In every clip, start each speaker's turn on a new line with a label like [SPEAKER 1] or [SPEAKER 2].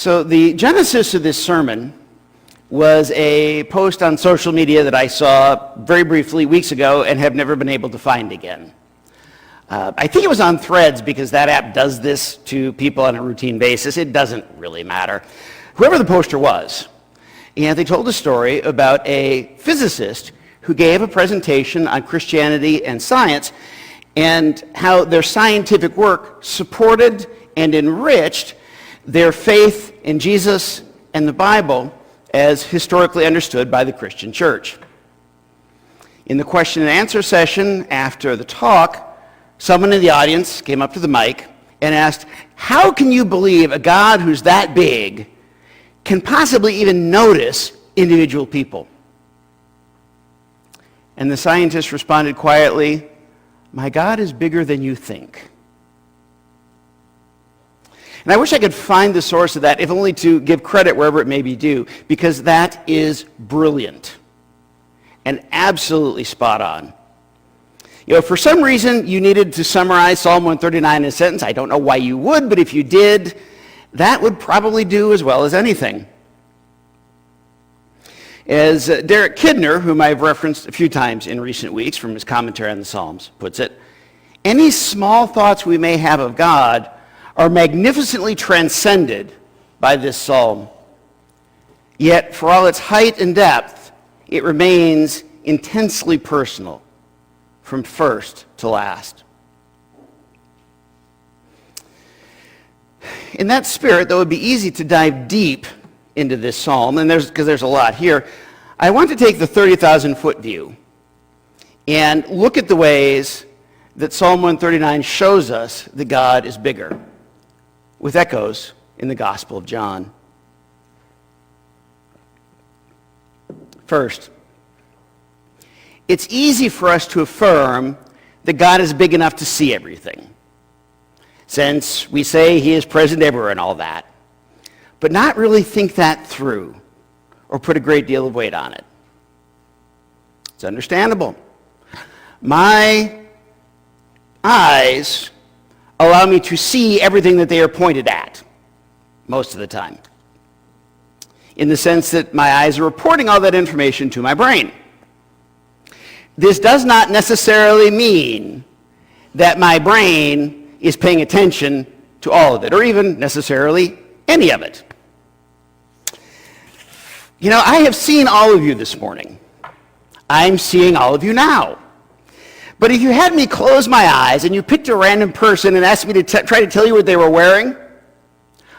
[SPEAKER 1] So the genesis of this sermon was a post on social media that I saw very briefly weeks ago and have never been able to find again. I think it was on Threads because that app does this to people on a routine basis. It doesn't really matter. Whoever the poster was, and they told a story about a physicist who gave a presentation on Christianity and science and how their scientific work supported and enriched their faith in Jesus and the Bible as historically understood by the Christian church. In the question and answer session after the talk, someone in the audience came up to the mic and asked, "How can you believe a God who's that big can possibly even notice individual people?" And the scientist responded quietly, "My God is bigger than you think." And I wish I could find the source of that, if only to give credit wherever it may be due, because that is brilliant and absolutely spot on. You know, if for some reason you needed to summarize Psalm 139 in a sentence, I don't know why you would, but if you did, that would probably do as well as anything. As Derek Kidner, whom I've referenced a few times in recent weeks from his commentary on the Psalms, puts it, any small thoughts we may have of God are magnificently transcended by this psalm. Yet, for all its height and depth, it remains intensely personal from first to last. In that spirit, though it would be easy to dive deep into this psalm, and because there's a lot here, I want to take the 30,000-foot view and look at the ways that Psalm 139 shows us that God is bigger, with echoes in the Gospel of John. First, it's easy for us to affirm that God is big enough to see everything, since we say he is present everywhere and all that, but not really think that through or put a great deal of weight on it. It's understandable. My eyes allow me to see everything that they are pointed at most of the time, in the sense that my eyes are reporting all that information to my brain. This does not necessarily mean that my brain is paying attention to all of it, or even necessarily any of it. You know, I have seen all of you this morning. I'm seeing all of you now. But if you had me close my eyes and you picked a random person and asked me to try to tell you what they were wearing,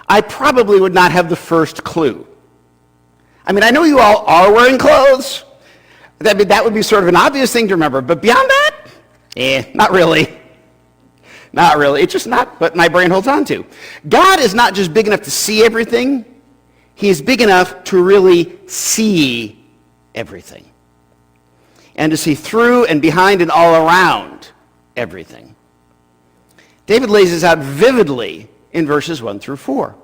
[SPEAKER 1] I probably would not have the first clue. I mean, I know you all are wearing clothes. That would be sort of an obvious thing to remember. But beyond that, not really. Not really. It's just not what my brain holds on to. God is not just big enough to see everything. He is big enough to really see everything, and to see through and behind and all around everything. David lays this out vividly in verses 1 through 4.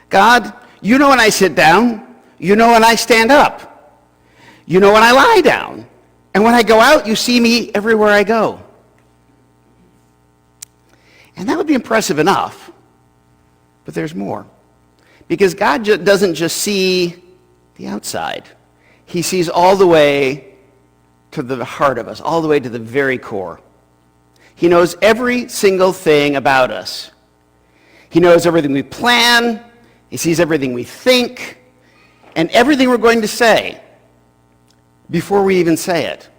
[SPEAKER 1] God, you know when I sit down. You know when I stand up. You know when I lie down. And when I go out, you see me everywhere I go. And that would be impressive enough, but there's more. Because God doesn't just see the outside. He sees all the way to the heart of us, all the way to the very core. He knows every single thing about us. He knows everything we plan. He sees everything we think, and everything we're going to say before we even say it.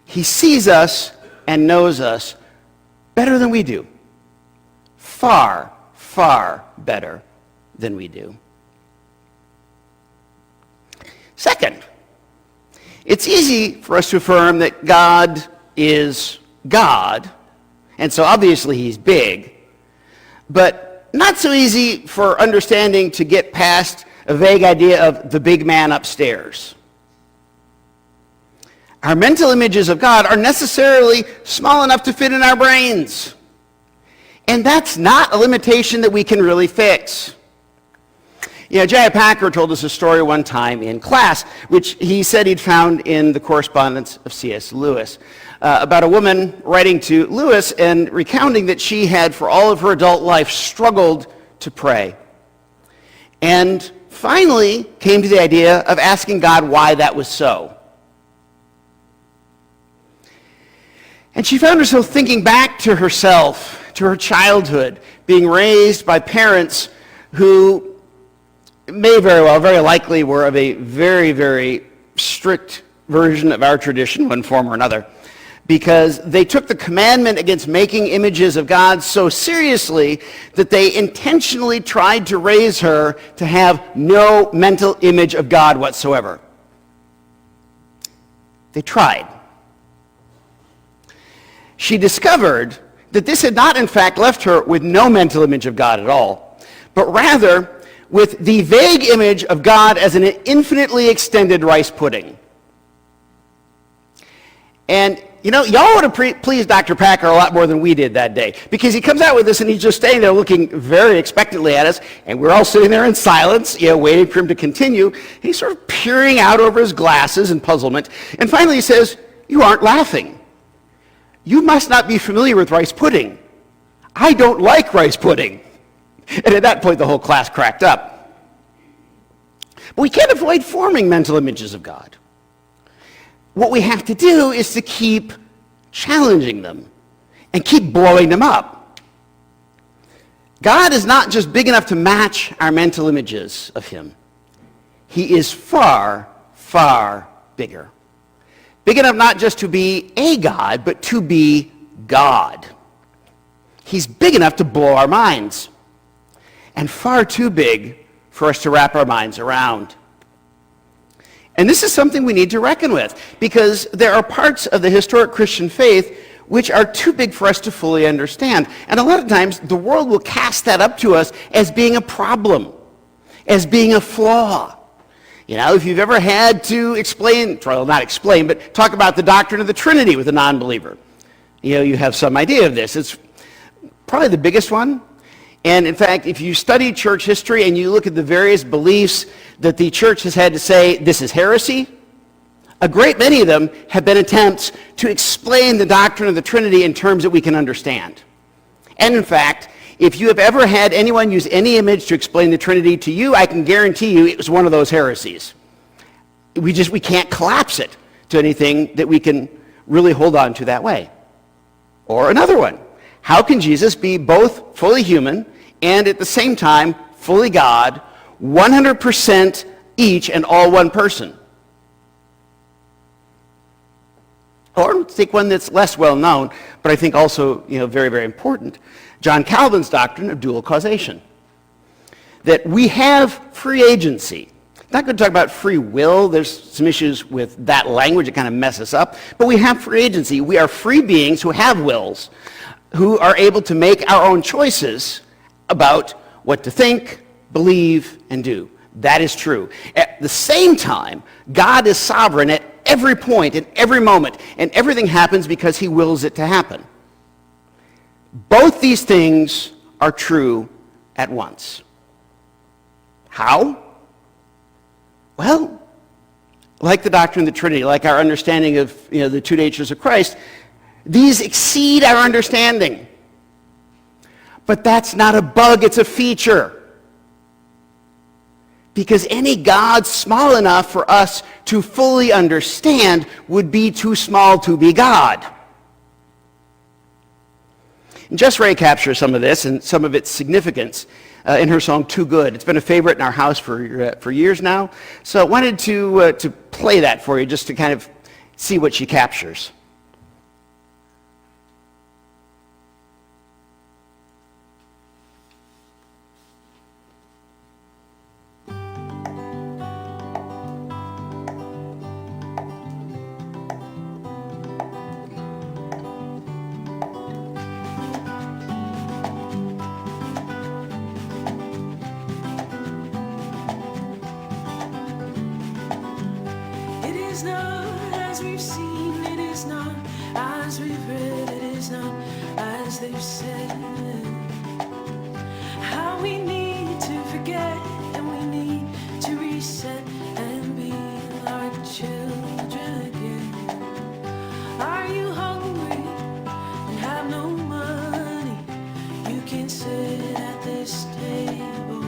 [SPEAKER 1] He sees us and knows us better than we do. Far, far better than we do. Second, it's easy for us to affirm that God is God, and so obviously he's big, but not so easy for understanding to get past a vague idea of the big man upstairs. Our mental images of God are necessarily small enough to fit in our brains, and that's not a limitation that we can really fix. You know, J.I. Packer told us a story one time in class, which he said he'd found in the correspondence of C.S. Lewis, about a woman writing to Lewis and recounting that she had, for all of her adult life, struggled to pray. and finally came to the idea of asking God why that was so. And she found herself thinking back to herself, to her childhood, being raised by parents who may very likely were of a very, very strict version of our tradition, one form or another, because they took the commandment against making images of God so seriously that they intentionally tried to raise her to have no mental image of God whatsoever. They tried. She discovered that this had not, in fact, left her with no mental image of God at all, but rather with the vague image of God as an infinitely extended rice pudding. And, you know, y'all would have pleased Dr. Packer a lot more than we did that day, because he comes out with this and he's just standing there looking very expectantly at us, and we're all sitting there in silence, waiting for him to continue. He's sort of peering out over his glasses in puzzlement, and finally he says, "You aren't laughing. You must not be familiar with rice pudding. I don't like rice pudding." And at that point, the whole class cracked up. But we can't avoid forming mental images of God. What we have to do is to keep challenging them and keep blowing them up. God is not just big enough to match our mental images of him. He is far, far bigger. Big enough not just to be a God, but to be God. He's big enough to blow our minds, and far too big for us to wrap our minds around. And this is something we need to reckon with, because there are parts of the historic Christian faith which are too big for us to fully understand. And a lot of times, the world will cast that up to us as being a problem, as being a flaw. You know, if you've ever had to explain, well, not explain, but talk about the doctrine of the Trinity with a non-believer, you have some idea of this. It's probably the biggest one. And in fact, if you study church history and you look at the various beliefs that the church has had to say, this is heresy, a great many of them have been attempts to explain the doctrine of the Trinity in terms that we can understand. And in fact, if you have ever had anyone use any image to explain the Trinity to you, I can guarantee you it was one of those heresies. We can't collapse it to anything that we can really hold on to that way. Or another one. How can Jesus be both fully human and at the same time fully God, 100% each and all one person? Or let's take one that's less well known, but I think also very, very important. John Calvin's doctrine of dual causation. That we have free agency. I'm not going to talk about free will. There's some issues with that language that kind of mess us up. But we have free agency. We are free beings who have wills, who are able to make our own choices about what to think, believe, and do. That is true. At the same time, God is sovereign at every point, in every moment, and everything happens because he wills it to happen. Both these things are true at once. How? Well, like the doctrine of the Trinity, like our understanding of the two natures of Christ, these exceed our understanding. But that's not a bug, it's a feature. Because any God small enough for us to fully understand would be too small to be God. And Jess Ray captures some of this and some of its significance in her song Too Good. It's been a favorite in our house for years now. So I wanted to play that for you just to kind of see what she captures.
[SPEAKER 2] It is not as we've seen, it is not as we've read, it is not as they've said. How we need to forget and we need to reset and be like children again. Are you hungry and have no money? You can sit at this table.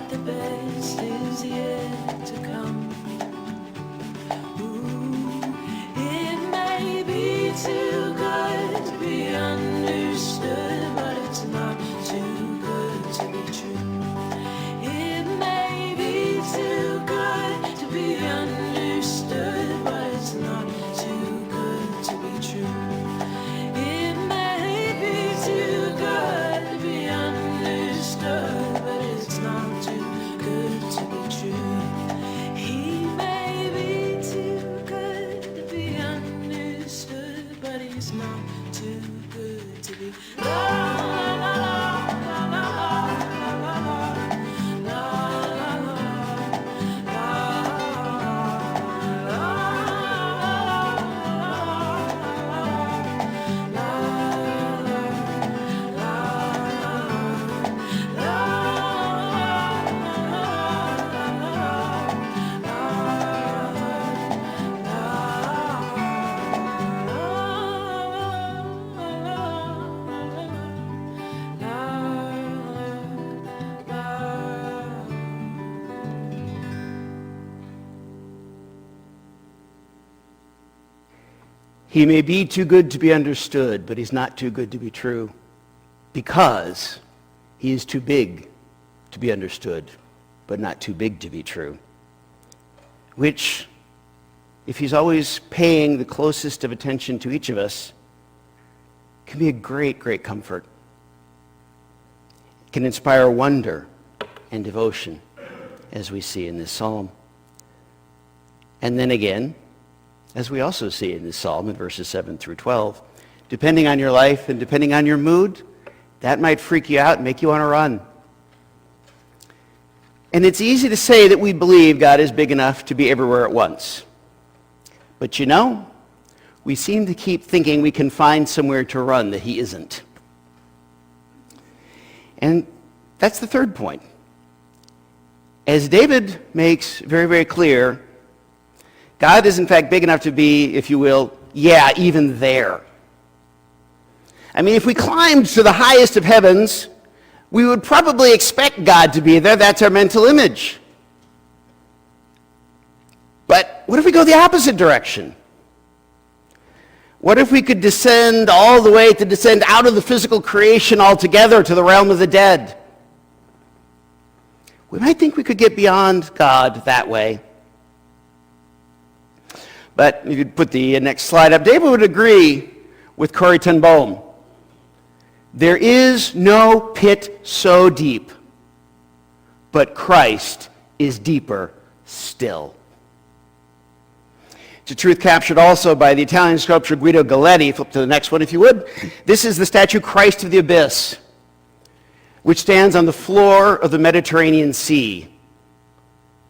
[SPEAKER 2] that the best is yet to come. Ooh, it may be too good to be understood, but it's not too good to be true. It may be too good to be understood, but it's not too good to be true. It may be too good to be understood, but it's not too good to be true. He may be too good to be understood, but he's not too good to be. La la la la la la la la
[SPEAKER 1] He may be too good to be understood, but he's not too good to be true, because he is too big to be understood, but not too big to be true. Which, if he's always paying the closest of attention to each of us, can be a great, great comfort. It can inspire wonder and devotion, as we see in this psalm. And then again, as we also see in this psalm in verses 7 through 12, depending on your life and depending on your mood, that might freak you out and make you want to run. And it's easy to say that we believe God is big enough to be everywhere at once. But you know, we seem to keep thinking we can find somewhere to run that he isn't. And that's the third point. As David makes very, very clear, God is in fact big enough to be, if you will, even there. I mean, if we climbed to the highest of heavens, we would probably expect God to be there. That's our mental image. But what if we go the opposite direction? What if we could descend all the way to descend out of the physical creation altogether to the realm of the dead? We might think we could get beyond God that way. But you could put the next slide up. David would agree with Corrie ten Boom. There is no pit so deep, but Christ is deeper still. It's a truth captured also by the Italian sculptor Guido Galletti. Flip to the next one if you would. This is the statue Christ of the Abyss, which stands on the floor of the Mediterranean Sea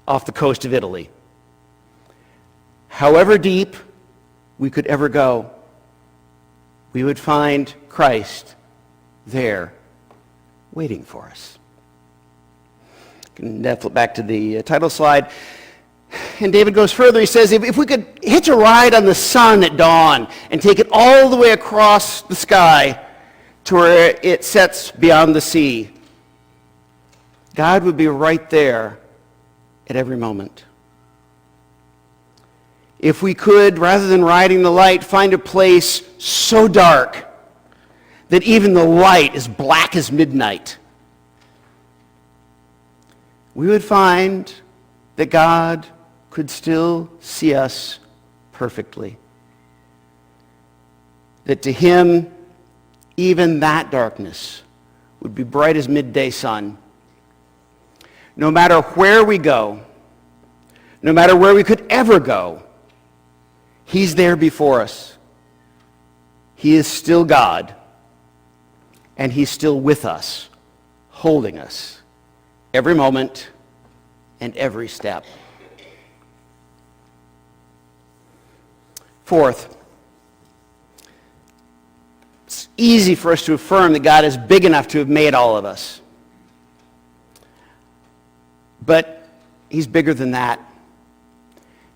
[SPEAKER 1] off the coast of Italy. However deep we could ever go, we would find Christ there waiting for us. You can flip back to the title slide. And David goes further. He says, if we could hitch a ride on the sun at dawn and take it all the way across the sky to where it sets beyond the sea, God would be right there at every moment. If we could, rather than riding the light, find a place so dark that even the light is black as midnight, we would find that God could still see us perfectly. That to him, even that darkness would be bright as midday sun. No matter where we go, no matter where we could ever go, he's there before us. He is still God, and he's still with us, holding us every moment and every step. Fourth, it's easy for us to affirm that God is big enough to have made all of us. But he's bigger than that.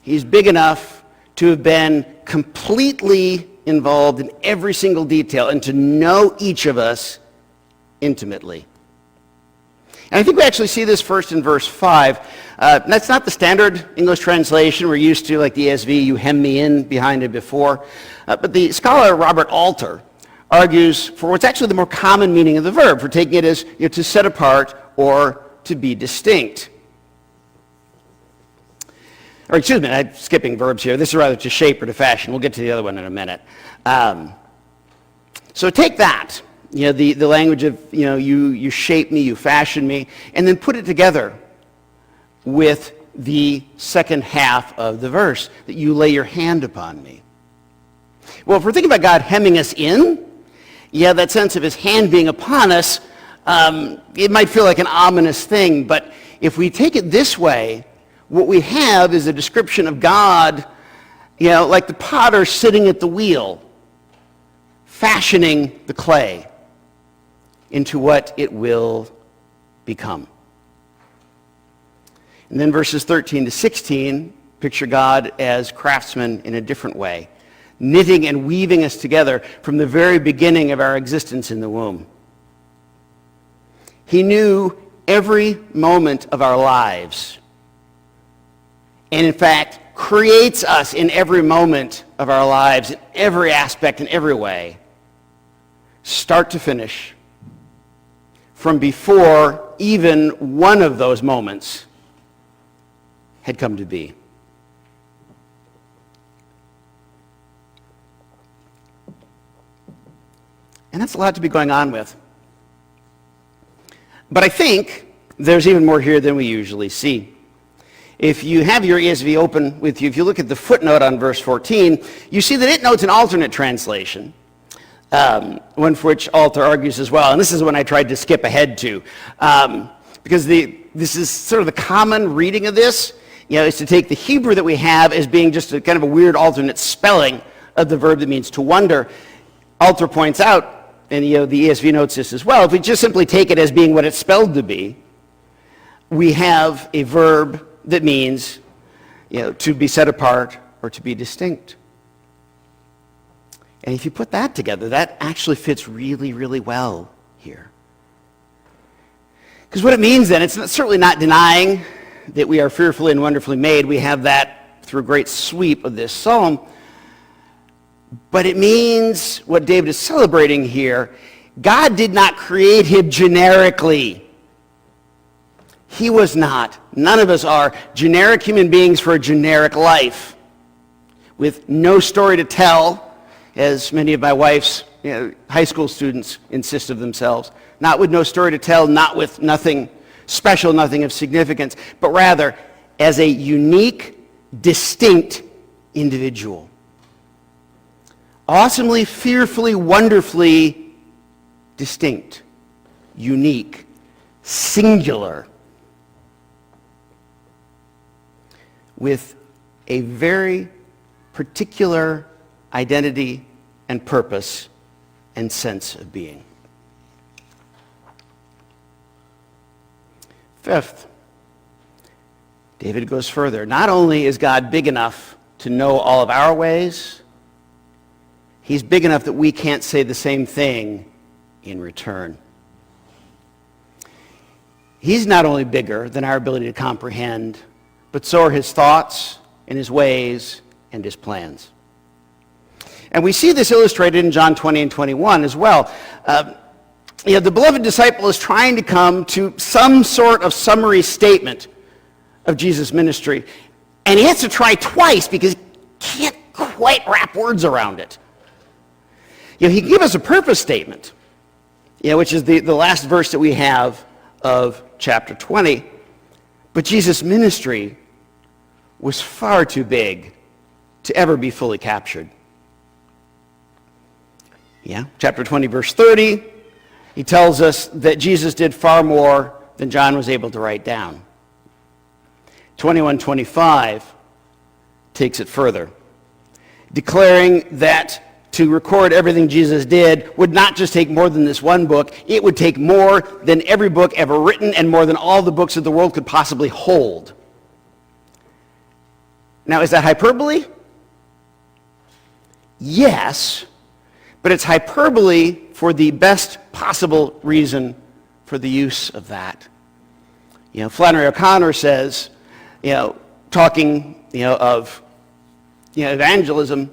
[SPEAKER 1] He's big enough to have been completely involved in every single detail and to know each of us intimately. And I think we actually see this first in verse 5. That's not the standard English translation we're used to, like the ESV, you hem me in behind it before. But the scholar Robert Alter argues for what's actually the more common meaning of the verb, for taking it as to set apart or to be distinct. Or excuse me, I'm skipping verbs here. This is rather to shape or to fashion. We'll get to the other one in a minute. So take that, the language of, you shape me, you fashion me, and then put it together with the second half of the verse, that you lay your hand upon me. Well, if we're thinking about God hemming us in, that sense of his hand being upon us, it might feel like an ominous thing, but if we take it this way, what we have is a description of God, like the potter sitting at the wheel, fashioning the clay into what it will become. And then verses 13 to 16 picture God as craftsman in a different way, knitting and weaving us together from the very beginning of our existence in the womb. He knew every moment of our lives, and in fact, creates us in every moment of our lives, in every aspect, in every way, start to finish, from before even one of those moments had come to be. And that's a lot to be going on with. But I think there's even more here than we usually see. If you have your ESV open with you, if you look at the footnote on verse 14, you see that it notes an alternate translation, one for which Alter argues as well. And this is one I tried to skip ahead to, because this is sort of the common reading of this, is to take the Hebrew that we have as being just a kind of a weird alternate spelling of the verb that means to wonder. Alter points out, and the ESV notes this as well, if we just simply take it as being what it's spelled to be, we have a verb that means, to be set apart or to be distinct. And if you put that together, that actually fits really, really well here. Because what it means then, it's certainly not denying that we are fearfully and wonderfully made. We have that through a great sweep of this psalm. But it means what David is celebrating here. God did not create him generically. He was not. None of us are generic human beings for a generic life, with no story to tell, as many of my wife's high school students insist of themselves. Not with no story to tell, not with nothing special, nothing of significance, but rather as a unique, distinct individual. Awesomely, fearfully, wonderfully distinct, unique, singular, with a very particular identity and purpose and sense of being. Fifth, David goes further. Not only is God big enough to know all of our ways, he's big enough that we can't say the same thing in return. He's not only bigger than our ability to comprehend, but so are his thoughts and his ways and his plans. And we see this illustrated in John 20 and 21 as well. The beloved disciple is trying to come to some sort of summary statement of Jesus' ministry, and he has to try twice because he can't quite wrap words around it. He can give us a purpose statement, which is the last verse that we have of chapter 20, but Jesus' ministry was far too big to ever be fully captured. Chapter 20, verse 30, he tells us that Jesus did far more than John was able to write down. 21:25 takes it further, declaring that to record everything Jesus did would not just take more than this one book, it would take more than every book ever written and more than all the books that the world could possibly hold. Now, is that hyperbole? Yes, but it's hyperbole for the best possible reason for the use of that. Flannery O'Connor says, talking, of, evangelism,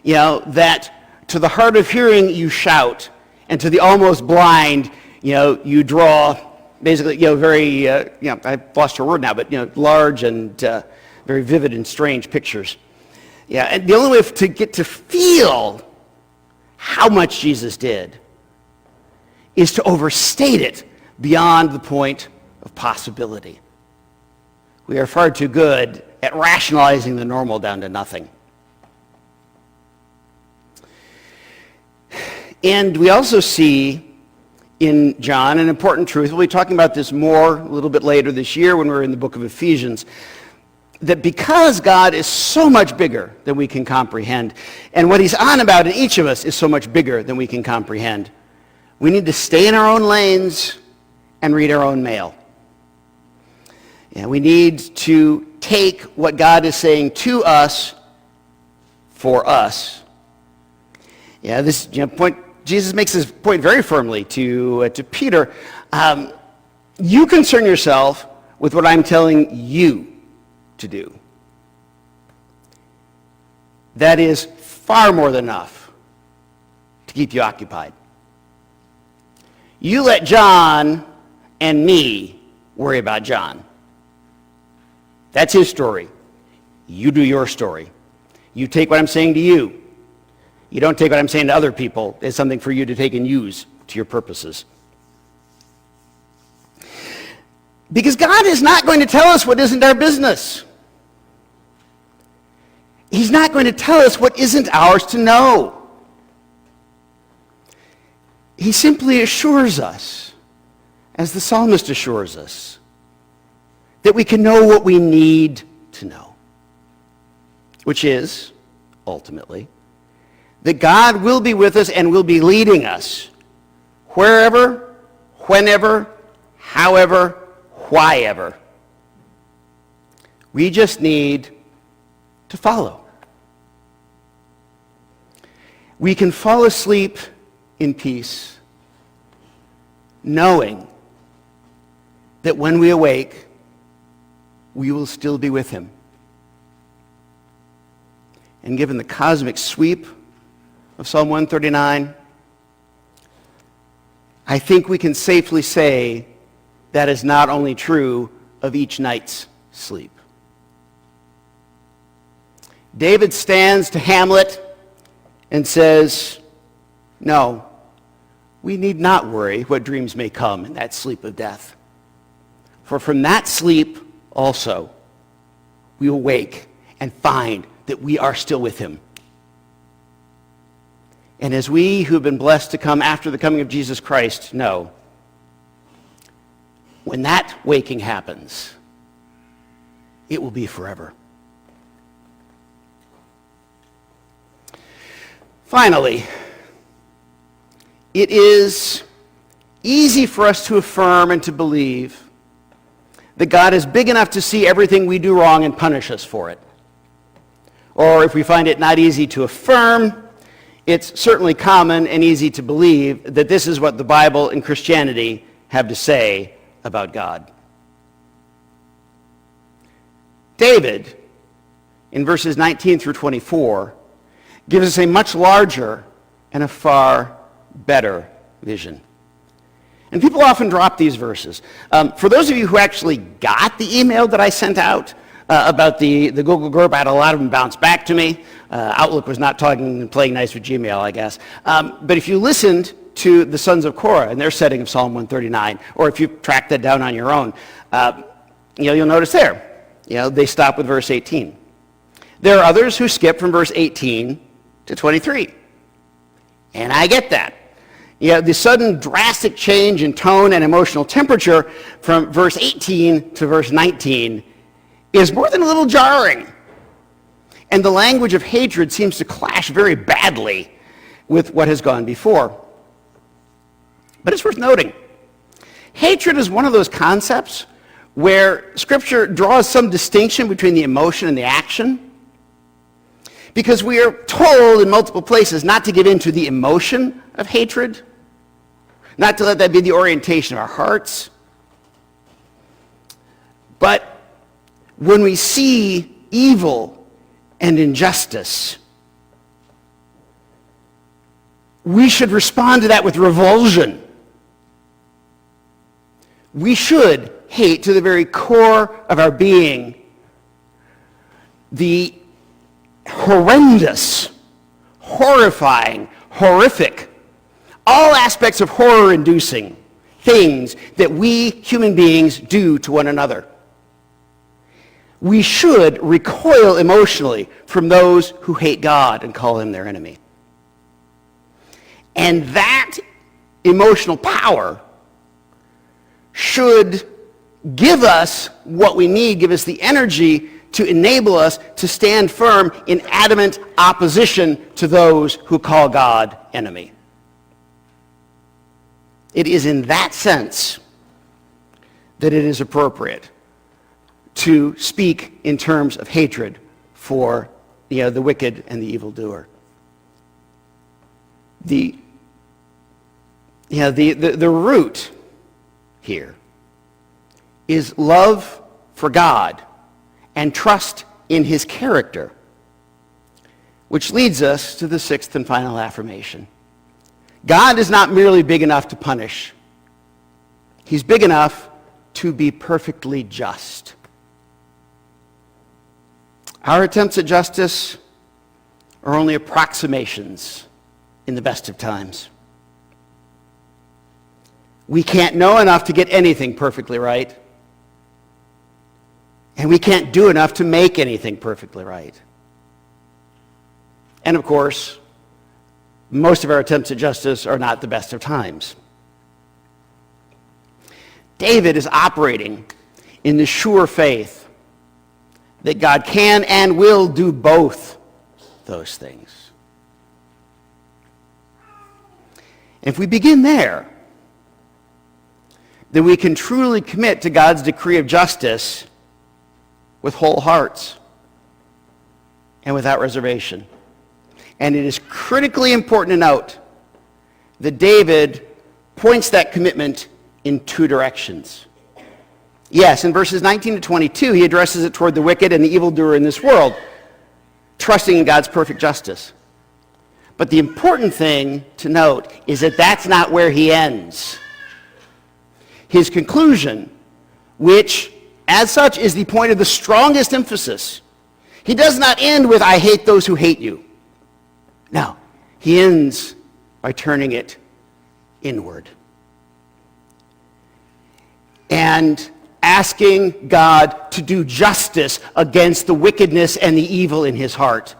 [SPEAKER 1] that to the hard of hearing you shout, and to the almost blind, you draw basically, very, I've lost her word now, but, large and very vivid and strange pictures. Yeah, and the only way to get to feel how much Jesus did is to overstate it beyond the point of possibility. We are far too good at rationalizing the normal down to nothing. And we also see in John an important truth. We'll be talking about this more a little bit later this year when we're in the book of Ephesians, that because God is so much bigger than we can comprehend, and what he's on about in each of us is so much bigger than we can comprehend, we need to stay in our own lanes and read our own mail. And we need to take what God is saying to us for us. This point, Jesus makes this point very firmly to Peter. You concern yourself with what I'm telling you to do. That is far more than enough to keep you occupied. You let John and me worry about John. That's his story. You do your story. You take what I'm saying to you. You don't take what I'm saying to other people as something for you to take and use to your purposes. Because God is not going to tell us what isn't our business. He's not going to tell us what isn't ours to know. He simply assures us, as the psalmist assures us, that we can know what we need to know, which is, ultimately, that God will be with us and will be leading us wherever, whenever, however, whyever. We just need to follow. We can fall asleep in peace, knowing that when we awake, we will still be with him. And given the cosmic sweep of Psalm 139, I think we can safely say that is not only true of each night's sleep. David stands to Hamlet and says, no, we need not worry what dreams may come in that sleep of death. For from that sleep also we will wake and find that we are still with him. And as we who have been blessed to come after the coming of Jesus Christ know, when that waking happens, it will be forever. Finally, it is easy for us to affirm and to believe that God is big enough to see everything we do wrong and punish us for it. Or if we find it not easy to affirm, it's certainly common and easy to believe that this is what the Bible and Christianity have to say about God. David, in verses 19 through 24, gives us a much larger and a far better vision. And people often drop these verses. For those of you who actually got the email that I sent out about the Google group, I had a lot of them bounce back to me. Outlook was not talking and playing nice with Gmail, I guess. But if you listened to the sons of Korah and their setting of Psalm 139, or if you track that down on your own, you'll notice there, they stop with verse 18. There are others who skip from verse 18 to 23. And I get that. The sudden drastic change in tone and emotional temperature from verse 18 to verse 19 is more than a little jarring. And the language of hatred seems to clash very badly with what has gone before. But it's worth noting, hatred is one of those concepts where Scripture draws some distinction between the emotion and the action. Because we are told in multiple places not to give in to the emotion of hatred, not to let that be the orientation of our hearts. But when we see evil and injustice, we should respond to that with revulsion. We should hate to the very core of our being the horrendous, horrifying, horrific, all aspects of horror-inducing things that we human beings do to one another. We should recoil emotionally from those who hate God and call him their enemy. And that emotional power should give us what we need, give us the energy to enable us to stand firm in adamant opposition to those who call God enemy. It is in that sense that it is appropriate to speak in terms of hatred for the wicked and the evildoer. The root here is love for God and trust in his character, which leads us to the sixth and final affirmation. God is not merely big enough to punish. He's big enough to be perfectly just. Our attempts at justice are only approximations in the best of times. We can't know enough to get anything perfectly right. And we can't do enough to make anything perfectly right. And of course, most of our attempts at justice are not the best of times. David is operating in the sure faith that God can and will do both those things. If we begin there, then we can truly commit to God's decree of justice with whole hearts and without reservation. And it is critically important to note that David points that commitment in two directions. Yes, in verses 19 to 22, he addresses it toward the wicked and the evildoer in this world, trusting in God's perfect justice. But the important thing to note is that that's not where he ends. His conclusion, which as such is the point of the strongest emphasis, he does not end with, I hate those who hate you. No, he ends by turning it inward and asking God to do justice against the wickedness and the evil in his heart.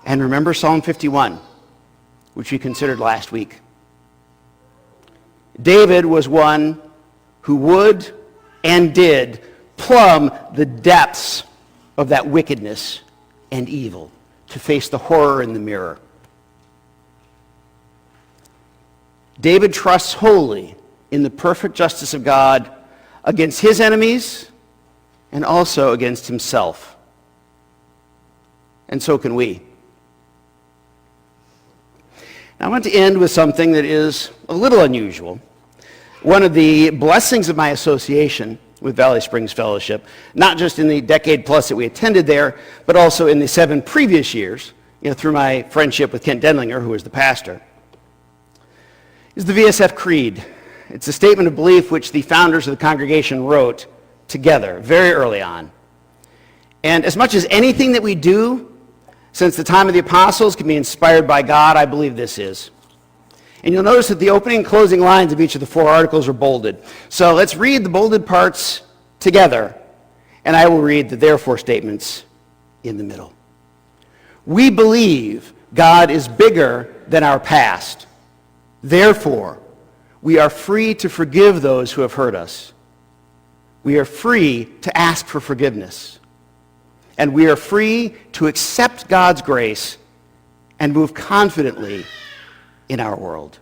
[SPEAKER 1] And remember Psalm 51, which we considered last week. David was one who would and did plumb the depths of that wickedness and evil to face the horror in the mirror. David trusts wholly in the perfect justice of God against his enemies and also against himself. And so can we. Now, I want to end with something that is a little unusual. One of the blessings of my association with Valley Springs Fellowship, not just in the decade plus that we attended there, but also in the 7 previous years, through my friendship with Kent Denlinger, who was the pastor, is the VSF Creed. It's a statement of belief which the founders of the congregation wrote together very early on. And as much as anything that we do since the time of the apostles can be inspired by God, I believe this is. And you'll notice that the opening and closing lines of each of the 4 articles are bolded. So let's read the bolded parts together, and I will read the therefore statements in the middle. We believe God is bigger than our past. Therefore, we are free to forgive those who have hurt us. We are free to ask for forgiveness. And we are free to accept God's grace and move confidently in our world.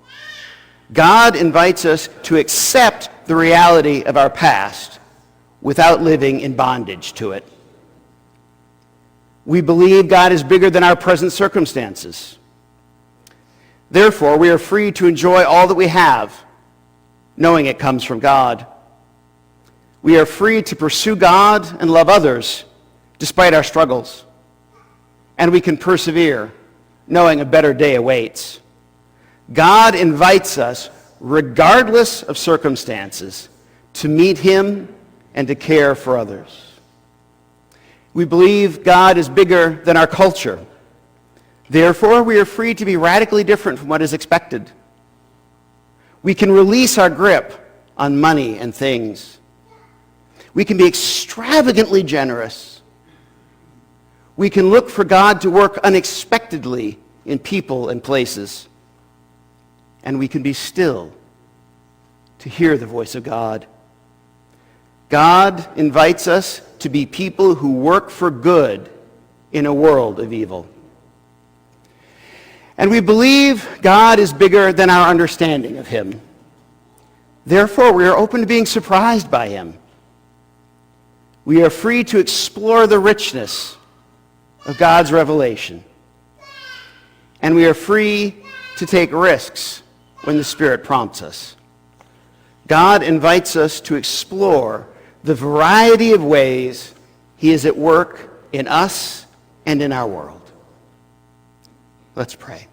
[SPEAKER 1] God invites us to accept the reality of our past without living in bondage to it. We believe God is bigger than our present circumstances. Therefore, we are free to enjoy all that we have, knowing it comes from God. We are free to pursue God and love others despite our struggles. And we can persevere, knowing a better day awaits. God invites us, regardless of circumstances, to meet him and to care for others. We believe God is bigger than our culture. Therefore, we are free to be radically different from what is expected. We can release our grip on money and things. We can be extravagantly generous. We can look for God to work unexpectedly in people and places. And we can be still to hear the voice of God. God invites us to be people who work for good in a world of evil. And we believe God is bigger than our understanding of him. Therefore, we are open to being surprised by him. We are free to explore the richness of God's revelation. And we are free to take risks when the Spirit prompts us. God invites us to explore the variety of ways he is at work in us and in our world. Let's pray.